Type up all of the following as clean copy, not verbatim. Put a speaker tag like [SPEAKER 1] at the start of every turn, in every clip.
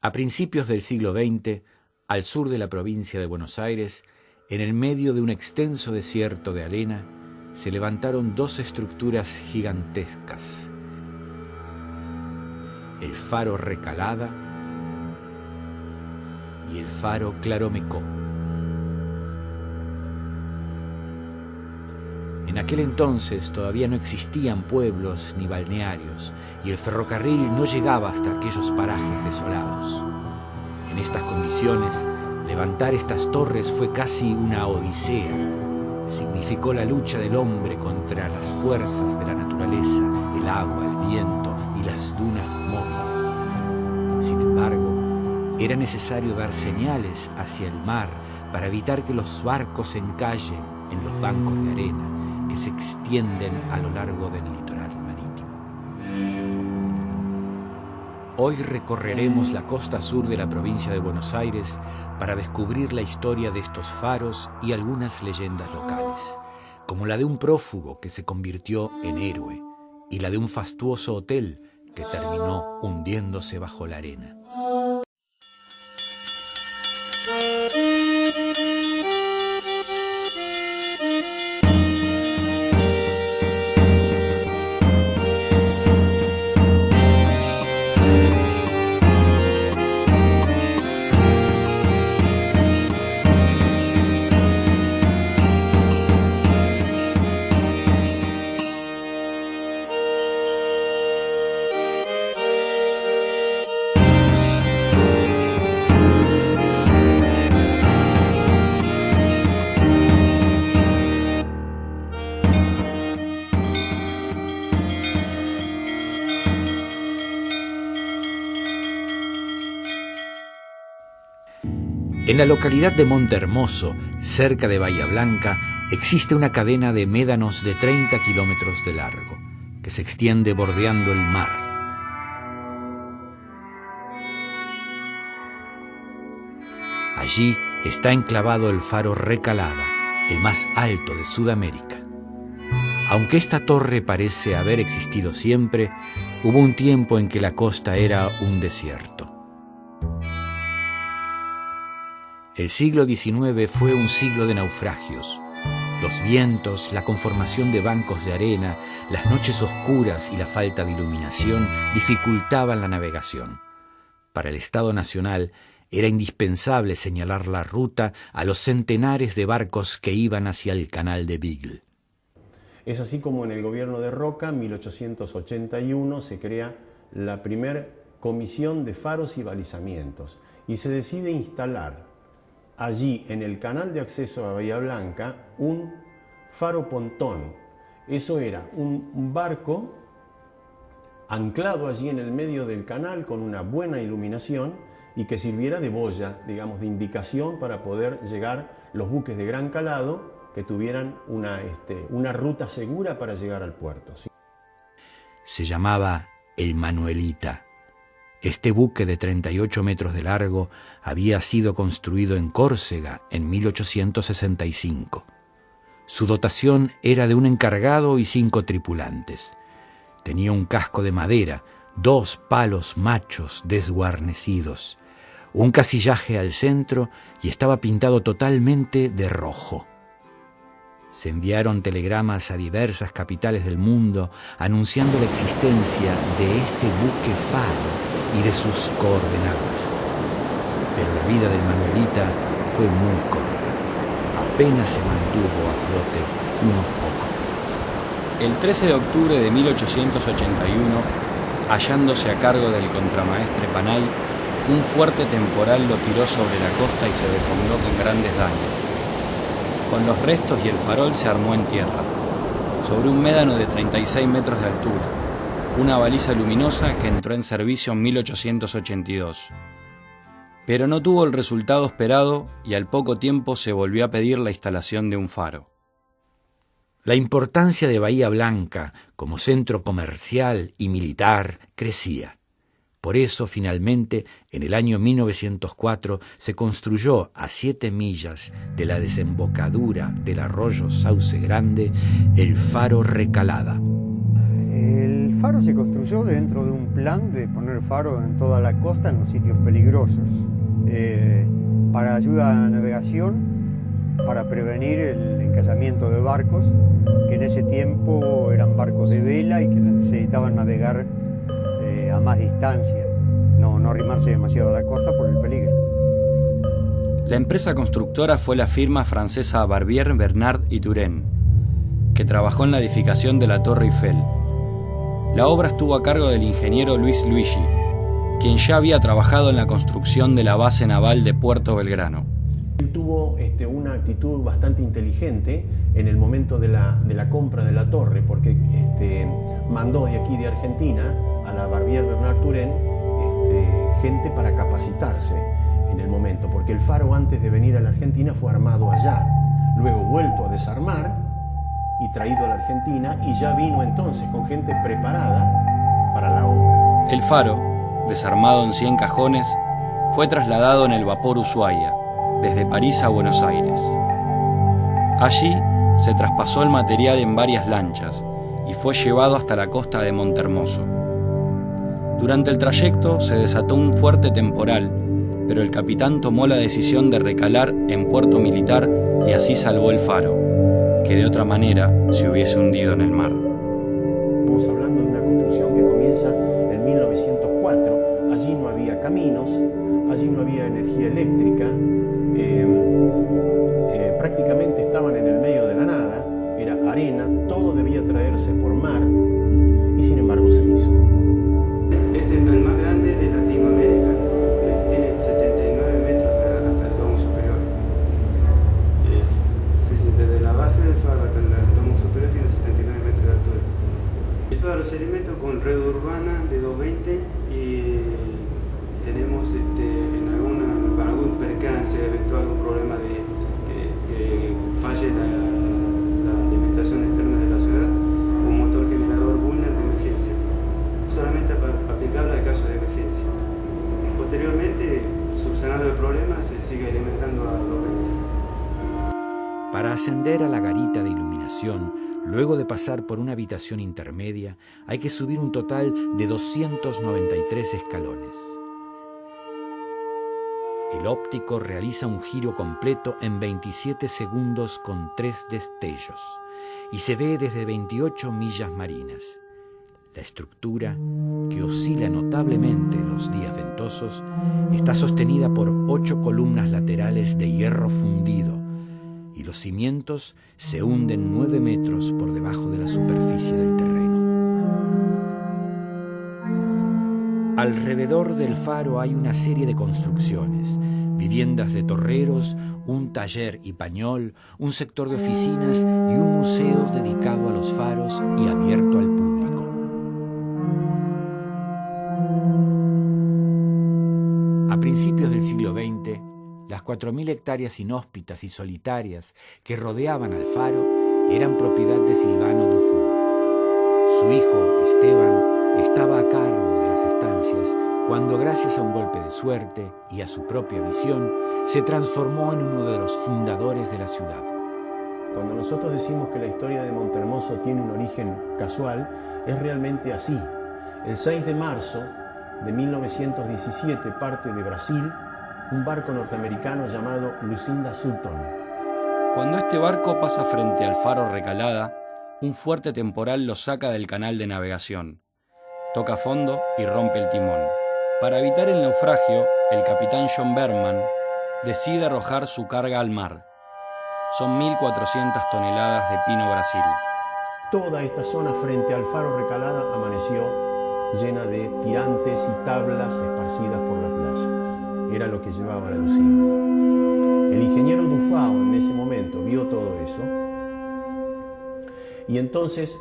[SPEAKER 1] A principios del siglo XX, al sur de la provincia de Buenos Aires, en el medio de un extenso desierto de arena, se levantaron dos estructuras gigantescas: el faro Recalada y el faro Claromecó. En aquel entonces todavía no existían pueblos ni balnearios, y el ferrocarril no llegaba hasta aquellos parajes desolados. En estas condiciones, levantar estas torres fue casi una odisea. Significó la lucha del hombre contra las fuerzas de la naturaleza, el agua, el viento y las dunas móviles. Sin embargo, era necesario dar señales hacia el mar para evitar que los barcos encallen en los bancos de arena que se extienden a lo largo del litoral marítimo. Hoy recorreremos la costa sur de la provincia de Buenos Aires para descubrir la historia de estos faros y algunas leyendas locales, como la de un prófugo que se convirtió en héroe y la de un fastuoso hotel que terminó hundiéndose bajo la arena. En la localidad de Montehermoso, cerca de Bahía Blanca, existe una cadena de médanos de 30 kilómetros de largo, que se extiende bordeando el mar. Allí está enclavado el faro Recalada, el más alto de Sudamérica. Aunque esta torre parece haber existido siempre, hubo un tiempo en que la costa era un desierto. El siglo XIX fue un siglo de naufragios. Los vientos, la conformación de bancos de arena, las noches oscuras y la falta de iluminación dificultaban la navegación. Para el Estado Nacional era indispensable señalar la ruta a los centenares de barcos que iban hacia el canal de Beagle.
[SPEAKER 2] Es así como en el gobierno de Roca, en 1881, se crea la primera comisión de faros y balizamientos y se decide instalar allí, en el canal de acceso a Bahía Blanca, un faro pontón. Eso era un barco anclado allí en el medio del canal con una buena iluminación y que sirviera de boya, digamos, de indicación para poder llegar los buques de gran calado que tuvieran una ruta segura para llegar al puerto. ¿Sí?
[SPEAKER 1] Se llamaba el Manuelita. Este buque de 38 metros de largo había sido construido en Córcega en 1865. Su dotación era de un encargado y 5 tripulantes. Tenía un casco de madera, 2 palos machos desguarnecidos, un casillaje al centro y estaba pintado totalmente de rojo. Se enviaron telegramas a diversas capitales del mundo anunciando la existencia de este buque faro y de sus coordenadas. Pero la vida del Manuelita fue muy corta. Apenas se mantuvo a flote unos pocos días.
[SPEAKER 3] El 13 de octubre de 1881, hallándose a cargo del contramaestre Panay, un fuerte temporal lo tiró sobre la costa y se defondó con grandes daños. Con los restos y el farol se armó en tierra, sobre un médano de 36 metros de altura, una baliza luminosa que entró en servicio en 1882. Pero no tuvo el resultado esperado y al poco tiempo se volvió a pedir la instalación de un faro.
[SPEAKER 1] La importancia de Bahía Blanca como centro comercial y militar crecía. Por eso, finalmente, en el año 1904, se construyó a 7 millas de la desembocadura del arroyo Sauce Grande el faro Recalada.
[SPEAKER 4] El faro se construyó dentro de un plan de poner faros en toda la costa, en los sitios peligrosos, para ayuda a la navegación, para prevenir el encallamiento de barcos, que en ese tiempo eran barcos de vela y que necesitaban navegar a más distancia, no arrimarse demasiado a la costa por el peligro.
[SPEAKER 3] La empresa constructora fue la firma francesa Barbier, Bernard y Turenne, que trabajó en la edificación de la Torre Eiffel. La obra estuvo a cargo del ingeniero Luis Luigi, quien ya había trabajado en la construcción de la base naval de Puerto Belgrano.
[SPEAKER 2] Él tuvo una actitud bastante inteligente en el momento de la compra de la torre, porque mandó de aquí de Argentina a la Barbier Bernard Turenne gente para capacitarse en el momento, porque el faro antes de venir a la Argentina fue armado allá, luego vuelto a desarmar y traído a la Argentina, y ya vino entonces con gente preparada para la obra.
[SPEAKER 3] El faro, desarmado en 100 cajones, fue trasladado en el vapor Ushuaia, desde París a Buenos Aires. Allí se traspasó el material en varias lanchas y fue llevado hasta la costa de Montermoso. Durante el trayecto se desató un fuerte temporal, pero el capitán tomó la decisión de recalar en Puerto Militar y así salvó el faro, que de otra manera se hubiese hundido en el mar.
[SPEAKER 2] Estamos hablando de una construcción que comienza en 1904. Allí no había caminos, allí no había energía eléctrica, prácticamente estaban en el medio de la nada, era arena, todo debía traerse por mar, y sin embargo se hizo.
[SPEAKER 5] Este es el más grande de Latinoamérica, tiene 79 metros hasta el domo superior. Desde la base del faro hasta el domo superior tiene 79 metros de altura. El faro se alimenta con red urbana de 220 y tenemos para algún percance, eventual algún problema de que falle la alimentación externa de la ciudad, un motor generador Bunner de emergencia, solamente aplicable al caso de emergencia. Posteriormente, subsanado el problema, se sigue alimentando a 220.
[SPEAKER 1] Para ascender a la garita de iluminación, luego de pasar por una habitación intermedia, hay que subir un total de 293 escalones. El óptico realiza un giro completo en 27 segundos con 3 destellos y se ve desde 28 millas marinas. La estructura, que oscila notablemente en los días ventosos, está sostenida por 8 columnas laterales de hierro fundido y los cimientos se hunden 9 metros por debajo de la superficie del terreno. Alrededor del faro hay una serie de construcciones, viviendas de torreros, un taller y pañol, un sector de oficinas y un museo dedicado a los faros y abierto al público. A principios del siglo XX, las 4.000 hectáreas inhóspitas y solitarias que rodeaban al faro eran propiedad de Silvano Dufour. Su hijo, Esteban, estaba a cargo de las estancias cuando, gracias a un golpe de suerte y a su propia visión, se transformó en uno de los fundadores de la ciudad.
[SPEAKER 2] Cuando nosotros decimos que la historia de Montermoso tiene un origen casual, es realmente así. El 6 de marzo de 1917 parte de Brasil un barco norteamericano llamado Lucinda Sultan.
[SPEAKER 3] Cuando este barco pasa frente al faro Recalada, un fuerte temporal lo saca del canal de navegación. Toca fondo y rompe el timón. Para evitar el naufragio, el capitán John Berman decide arrojar su carga al mar. Son 1.400 toneladas de pino Brasil.
[SPEAKER 2] Toda esta zona frente al faro Recalada amaneció llena de tirantes y tablas esparcidas por la playa. Era lo que llevaba la Lucinda. El ingeniero Dufau en ese momento vio todo eso y entonces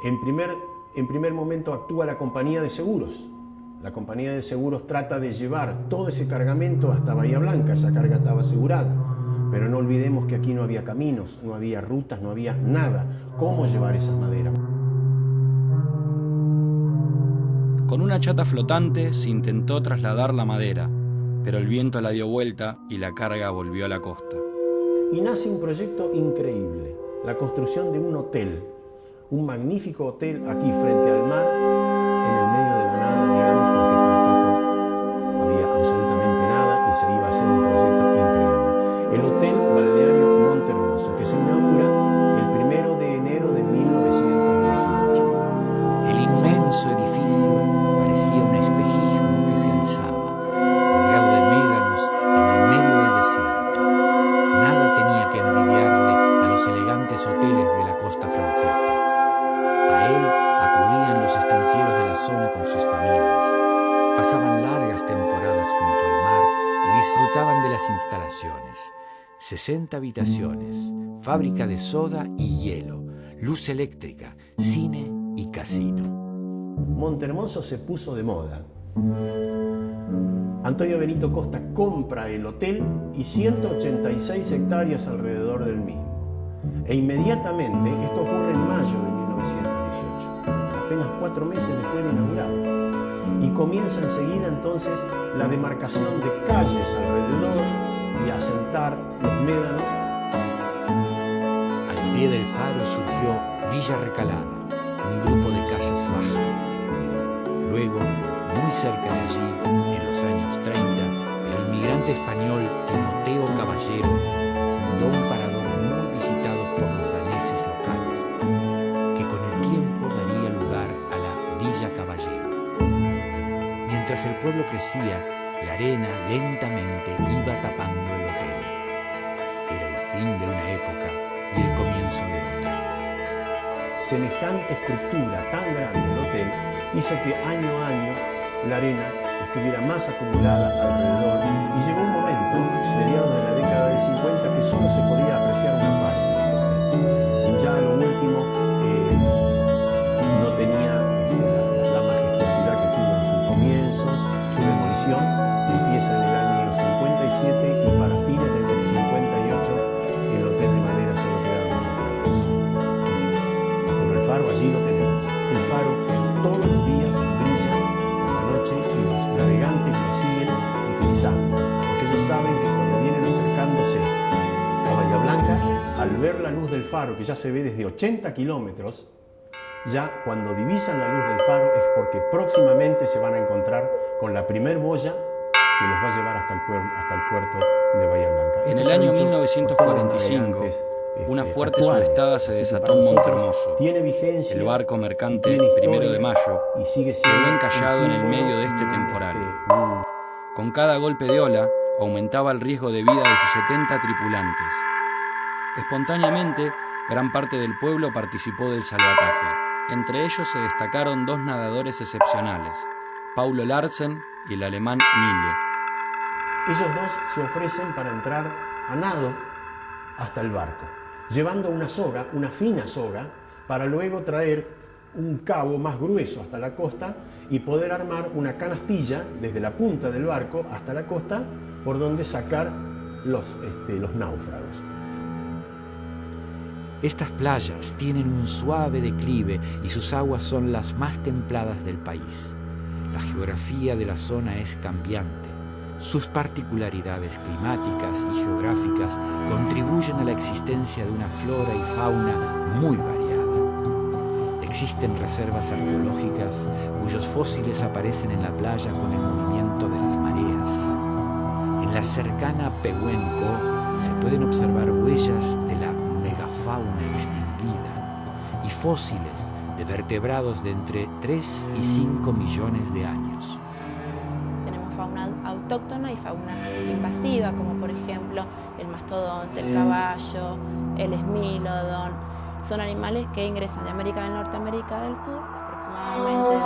[SPEAKER 2] en primer momento actúa la compañía de seguros. La compañía de seguros trata de llevar todo ese cargamento hasta Bahía Blanca, esa carga estaba asegurada. Pero no olvidemos que aquí no había caminos, no había rutas, no había nada. ¿Cómo llevar esas maderas?
[SPEAKER 3] Con una chata flotante se intentó trasladar la madera, pero el viento la dio vuelta y la carga volvió a la costa.
[SPEAKER 2] Y nace un proyecto increíble, la construcción de un hotel un magnífico hotel aquí frente al mar, en el medio de la nada, digamos, porque tampoco había absolutamente nada y se iba a hacer un proyecto increíble. El Hotel Balneario Montehermoso, que se inaugura el 1 de enero de 1918.
[SPEAKER 1] El inmenso edificio parecía un espejismo que se alzaba, rodeado de médanos en el medio del desierto. Nada tenía que envidiarle a los elegantes hoteles de la costa francesa. A él acudían los estancieros de la zona con sus familias. Pasaban largas temporadas junto al mar y disfrutaban de las instalaciones. 60 habitaciones, fábrica de soda y hielo, luz eléctrica, cine y casino.
[SPEAKER 2] Montehermoso se puso de moda. Antonio Benito Costa compra el hotel y 186 hectáreas alrededor del mismo. E inmediatamente, esto ocurre en mayo de 1918, apenas 4 meses después de inaugurado, y comienza enseguida entonces la demarcación de calles alrededor y a asentar los médanos.
[SPEAKER 1] Al pie del faro surgió Villa Recalada, un grupo de casas bajas. Luego, muy cerca de allí, en los años 30, el inmigrante español Timoteo Caballero fundó un parador muy visitado por los daneses locales, que con el tiempo daría lugar a la Villa Caballero. Mientras el pueblo crecía, la arena lentamente iba tapando el hotel. Era el fin de una época y el comienzo de otra.
[SPEAKER 2] Semejante estructura tan grande del hotel hizo que año a año la arena estuviera más acumulada alrededor y llegó un momento, mediados de la década del 50, que solo se podía apreciar una parte del hotel. Ya lo último no tenía la majestuosidad que tuvo en sus comienzos. Su demolición empieza en el año 57 y para fines del 58 el hotel de madera solo quedaron unos cuadros. Pero el faro allí lo tenemos. El faro todos los días brilla por la noche y los navegantes lo siguen utilizando, porque ellos saben que cuando vienen acercándose a Bahía Blanca, al ver la luz del faro, que ya se ve desde 80 kilómetros, ya cuando divisan la luz del faro es porque próximamente se van a encontrar con la primer boya que los va a llevar hasta el puerto de Bahía Blanca.
[SPEAKER 3] En el año 1945, una fuerte subestada se desató en Montehermoso.
[SPEAKER 2] Tiene vigencia,
[SPEAKER 3] el barco mercante
[SPEAKER 2] tiene historia,
[SPEAKER 3] 1 de mayo
[SPEAKER 2] y sigue siendo
[SPEAKER 3] quedó encallado en el medio de este temporal. Con cada golpe de ola aumentaba el riesgo de vida de sus 70 tripulantes. Espontáneamente, gran parte del pueblo participó del salvataje. Entre ellos se destacaron 2 nadadores excepcionales, Paulo Larsen y el alemán Mille.
[SPEAKER 2] Ellos dos se ofrecen para entrar a nado hasta el barco, llevando una soga, una fina soga, para luego traer un cabo más grueso hasta la costa y poder armar una canastilla desde la punta del barco hasta la costa por donde sacar los náufragos.
[SPEAKER 1] Estas playas tienen un suave declive y sus aguas son las más templadas del país. La geografía de la zona es cambiante. Sus particularidades climáticas y geográficas contribuyen a la existencia de una flora y fauna muy variada. Existen reservas arqueológicas cuyos fósiles aparecen en la playa con el movimiento de las mareas. En la cercana Pehuenco se pueden observar huellas de la megafauna extinguida y fósiles de vertebrados de entre 3 y 5 millones de años.
[SPEAKER 6] Tenemos fauna autóctona y fauna invasiva, como por ejemplo el mastodonte, el caballo, el esmilodón. Son animales que ingresan de América del Norte a América del Sur aproximadamente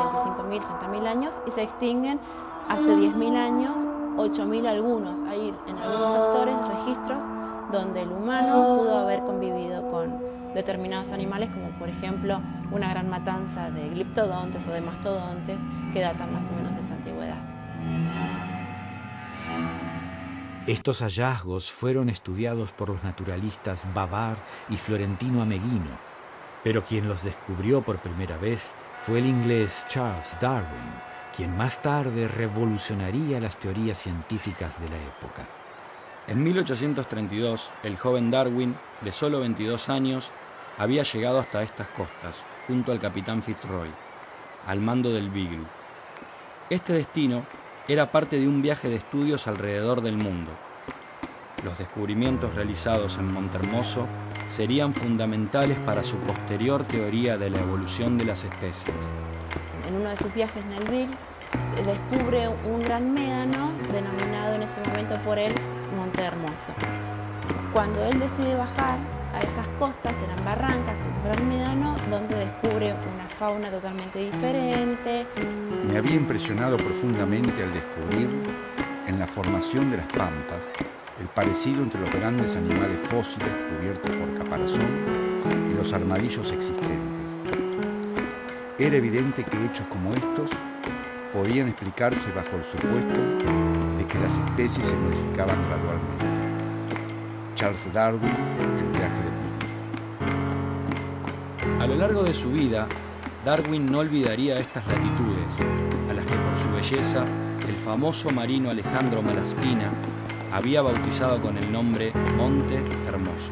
[SPEAKER 6] 25.000, 30.000 años y se extinguen hace 10.000 años, 8.000 algunos. Hay en algunos sectores registros donde el humano pudo haber convivido con determinados animales, como por ejemplo una gran matanza de gliptodontes o de mastodontes que datan más o menos de esa antigüedad.
[SPEAKER 1] Estos hallazgos fueron estudiados por los naturalistas Bavard y Florentino Ameghino, pero quien los descubrió por primera vez fue el inglés Charles Darwin, quien más tarde revolucionaría las teorías científicas de la época.
[SPEAKER 3] En 1832, el joven Darwin, de solo 22 años, había llegado hasta estas costas, junto al capitán Fitzroy, al mando del Beagle. Este destino era parte de un viaje de estudios alrededor del mundo. Los descubrimientos realizados en Montehermoso serían fundamentales para su posterior teoría de la evolución de las especies.
[SPEAKER 6] En uno de sus viajes en el Beagle, descubre un gran médano denominado en ese momento por él Montehermoso. Cuando él decide bajar a esas costas, eran barrancas, un gran médano, donde descubre una fauna totalmente diferente.
[SPEAKER 7] Me había impresionado profundamente al descubrir, en la formación de las pampas, el parecido entre los grandes animales fósiles cubiertos por caparazón y los armadillos existentes. Era evidente que hechos como estos podían explicarse bajo el supuesto de que las especies se modificaban gradualmente. Charles Darwin, El viaje del Beagle.
[SPEAKER 3] A lo largo de su vida, Darwin no olvidaría estas latitudes, a las que por su belleza el famoso marino Alejandro Malaspina había bautizado con el nombre Monte Hermoso.